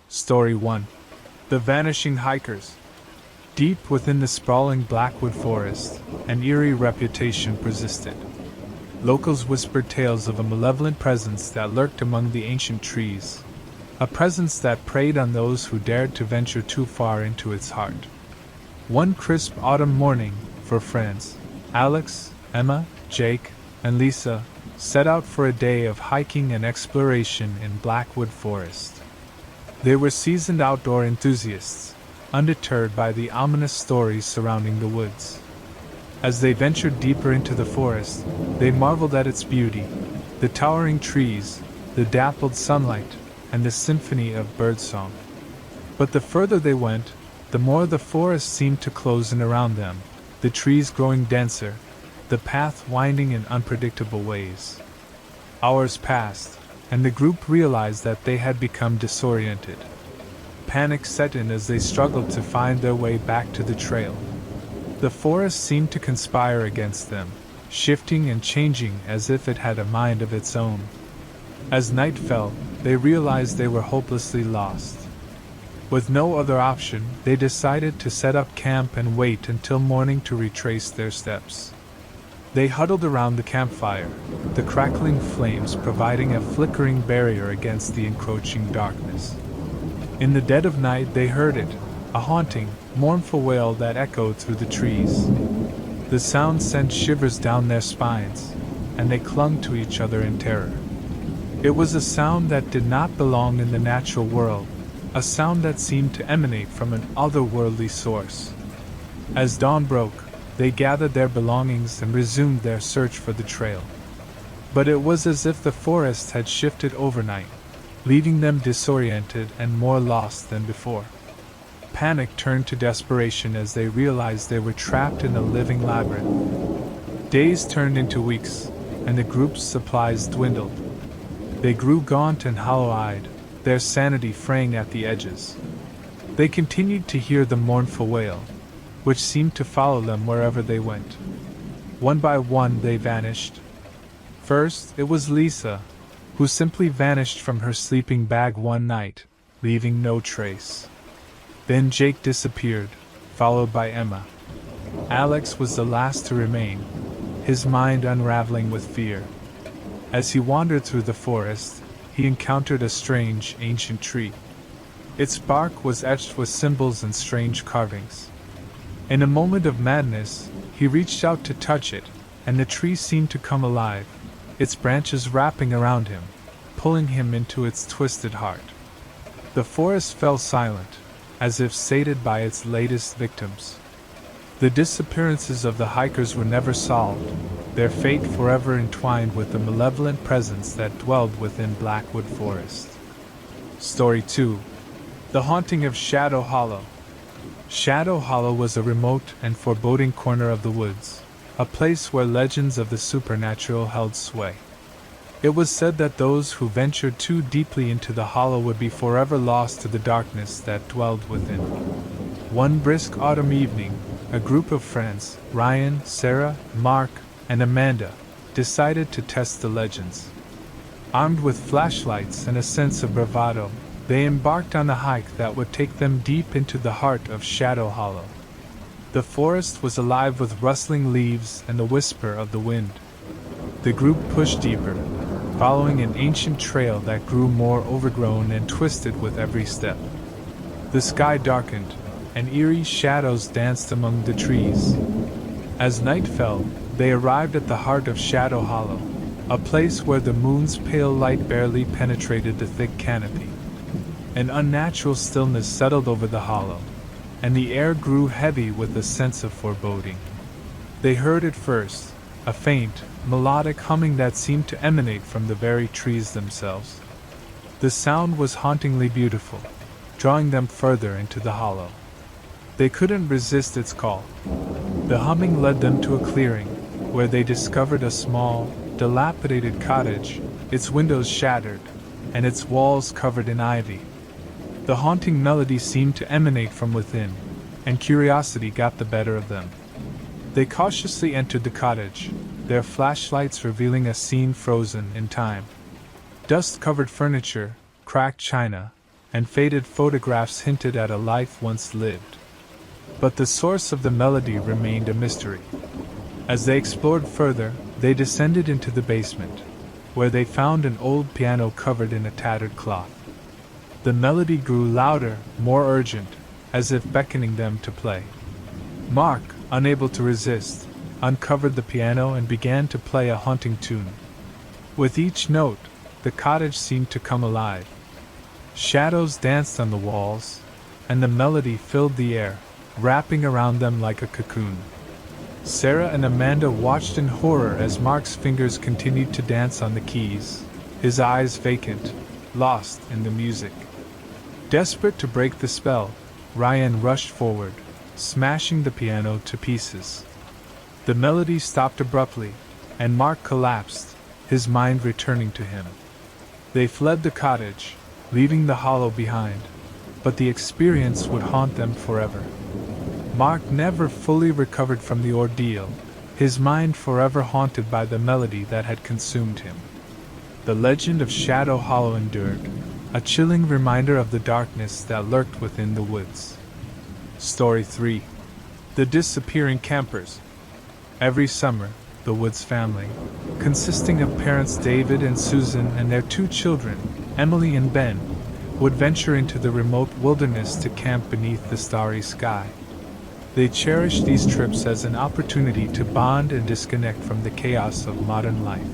Story 1. The Vanishing Hikers. Deep within the sprawling Blackwood forest, an eerie reputation persisted. Locals whispered tales of a malevolent presence that lurked among the ancient trees, a presence that preyed on those who dared to venture too far into its heart. One crisp autumn morning, four friends, Alex, Emma, Jake, and Lisa, set out for a day of hiking and exploration in Blackwood Forest. They were seasoned outdoor enthusiasts, undeterred by the ominous stories surrounding the woods. As they ventured deeper into the forest, they marveled at its beauty, the towering trees, the dappled sunlight, and the symphony of birdsong. But the further they went, the more the forest seemed to close in around them, the trees growing denser, the path winding in unpredictable ways. Hours passed, and the group realized that they had become disoriented. Panic set in as they struggled to find their way back to the trail. The forest seemed to conspire against them, shifting and changing as if it had a mind of its own. As night fell, they realized they were hopelessly lost. With no other option, they decided to set up camp and wait until morning to retrace their steps. They huddled around the campfire, the crackling flames providing a flickering barrier against the encroaching darkness. In the dead of night they heard it, a haunting, mournful wail that echoed through the trees. The sound sent shivers down their spines, and they clung to each other in terror. It was a sound that did not belong in the natural world, a sound that seemed to emanate from an otherworldly source. As dawn broke, they gathered their belongings and resumed their search for the trail. But it was as if the forest had shifted overnight, leaving them disoriented and more lost than before. Panic turned to desperation as they realized they were trapped in a living labyrinth. Days turned into weeks, and the group's supplies dwindled. They grew gaunt and hollow-eyed, their sanity fraying at the edges. They continued to hear the mournful wail, which seemed to follow them wherever they went. One by one they vanished. First, it was Lisa, who simply vanished from her sleeping bag one night, leaving no trace. Then Jake disappeared, followed by Emma. Alex was the last to remain, his mind unraveling with fear. As he wandered through the forest, he encountered a strange, ancient tree. Its bark was etched with symbols and strange carvings. In a moment of madness, he reached out to touch it, and the tree seemed to come alive, its branches wrapping around him, pulling him into its twisted heart. The forest fell silent, as if sated by its latest victims. The disappearances of the hikers were never solved, their fate forever entwined with the malevolent presence that dwelled within Blackwood Forest. Story 2. The Haunting of Shadow Hollow. Shadow Hollow was a remote and foreboding corner of the woods, a place where legends of the supernatural held sway. It was said that those who ventured too deeply into the hollow would be forever lost to the darkness that dwelled within. One brisk autumn evening, a group of friends, Ryan, Sarah, Mark, and Amanda, decided to test the legends. Armed with flashlights and a sense of bravado, they embarked on a hike that would take them deep into the heart of Shadow Hollow. The forest was alive with rustling leaves and the whisper of the wind. The group pushed deeper, following an ancient trail that grew more overgrown and twisted with every step. The sky darkened, and eerie shadows danced among the trees. As night fell, they arrived at the heart of Shadow Hollow, a place where the moon's pale light barely penetrated the thick canopy. An unnatural stillness settled over the hollow, and the air grew heavy with a sense of foreboding. They heard at first a faint, melodic humming that seemed to emanate from the very trees themselves. The sound was hauntingly beautiful, drawing them further into the hollow. They couldn't resist its call. The humming led them to a clearing, where they discovered a small, dilapidated cottage, its windows shattered, and its walls covered in ivy. The haunting melody seemed to emanate from within, and curiosity got the better of them. They cautiously entered the cottage, their flashlights revealing a scene frozen in time. Dust-covered furniture, cracked china, and faded photographs hinted at a life once lived. But the source of the melody remained a mystery. As they explored further, they descended into the basement, where they found an old piano covered in a tattered cloth. The melody grew louder, more urgent, as if beckoning them to play. Mark, unable to resist, uncovered the piano and began to play a haunting tune. With each note, the cottage seemed to come alive. Shadows danced on the walls, and the melody filled the air, wrapping around them like a cocoon. Sarah and Amanda watched in horror as Mark's fingers continued to dance on the keys, his eyes vacant, lost in the music. Desperate to break the spell, Ryan rushed forward, smashing the piano to pieces. The melody stopped abruptly, and Mark collapsed, his mind returning to him. They fled the cottage, leaving the hollow behind, but the experience would haunt them forever. Mark never fully recovered from the ordeal, his mind forever haunted by the melody that had consumed him. The legend of Shadow Hollow endured, a chilling reminder of the darkness that lurked within the woods. Story 3. The Disappearing Campers. Every summer, the Woods family, consisting of parents David and Susan and their 2 children, Emily and Ben, would venture into the remote wilderness to camp beneath the starry sky. They cherished these trips as an opportunity to bond and disconnect from the chaos of modern life.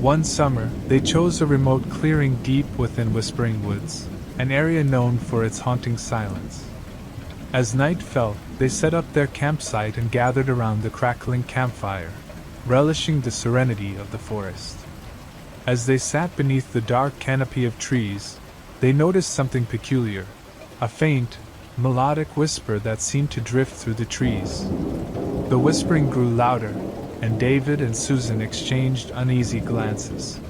One summer, they chose a remote clearing deep within Whispering Woods, an area known for its haunting silence. As night fell, they set up their campsite and gathered around the crackling campfire, relishing the serenity of the forest. As they sat beneath the dark canopy of trees, they noticed something peculiar, a faint, melodic whisper that seemed to drift through the trees. The whispering grew louder, and David and Susan exchanged uneasy glances.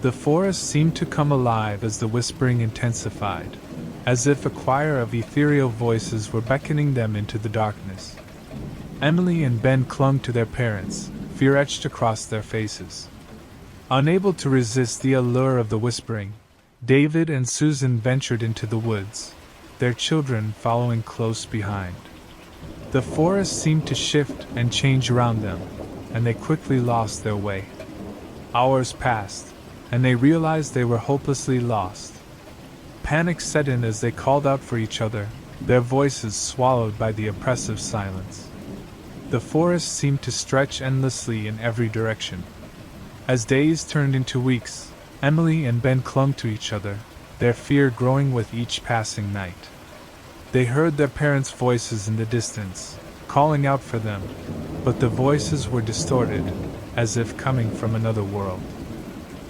The forest seemed to come alive as the whispering intensified, as if a choir of ethereal voices were beckoning them into the darkness. Emily and Ben clung to their parents, fear etched across their faces. Unable to resist the allure of the whispering, David and Susan ventured into the woods, their children following close behind. The forest seemed to shift and change around them, and they quickly lost their way. Hours passed, and they realized they were hopelessly lost. Panic set in as they called out for each other, their voices swallowed by the oppressive silence. The forest seemed to stretch endlessly in every direction. As days turned into weeks, Emily and Ben clung to each other, their fear growing with each passing night. They heard their parents' voices in the distance, calling out for them, but the voices were distorted, as if coming from another world.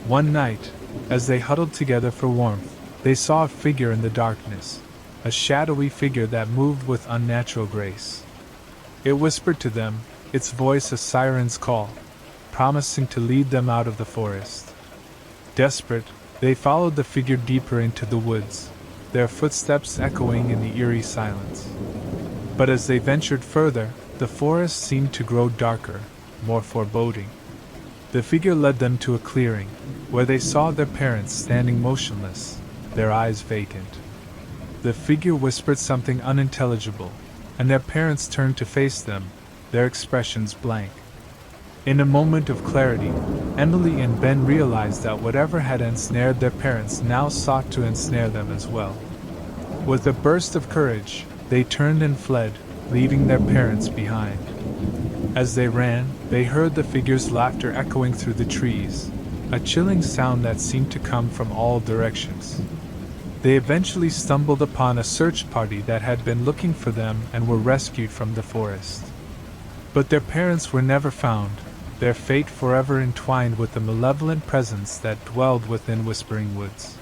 One night, as they huddled together for warmth, they saw a figure in the darkness, a shadowy figure that moved with unnatural grace. It whispered to them, its voice a siren's call, promising to lead them out of the forest. Desperate, they followed the figure deeper into the woods, their footsteps echoing in the eerie silence. But as they ventured further, the forest seemed to grow darker, more foreboding. The figure led them to a clearing, where they saw their parents standing motionless, their eyes vacant. The figure whispered something unintelligible, and their parents turned to face them, their expressions blank. In a moment of clarity, Emily and Ben realized that whatever had ensnared their parents now sought to ensnare them as well. With a burst of courage, they turned and fled, leaving their parents behind. As they ran, they heard the figure's laughter echoing through the trees, a chilling sound that seemed to come from all directions. They eventually stumbled upon a search party that had been looking for them and were rescued from the forest. But their parents were never found, their fate forever entwined with the malevolent presence that dwelled within Whispering Woods.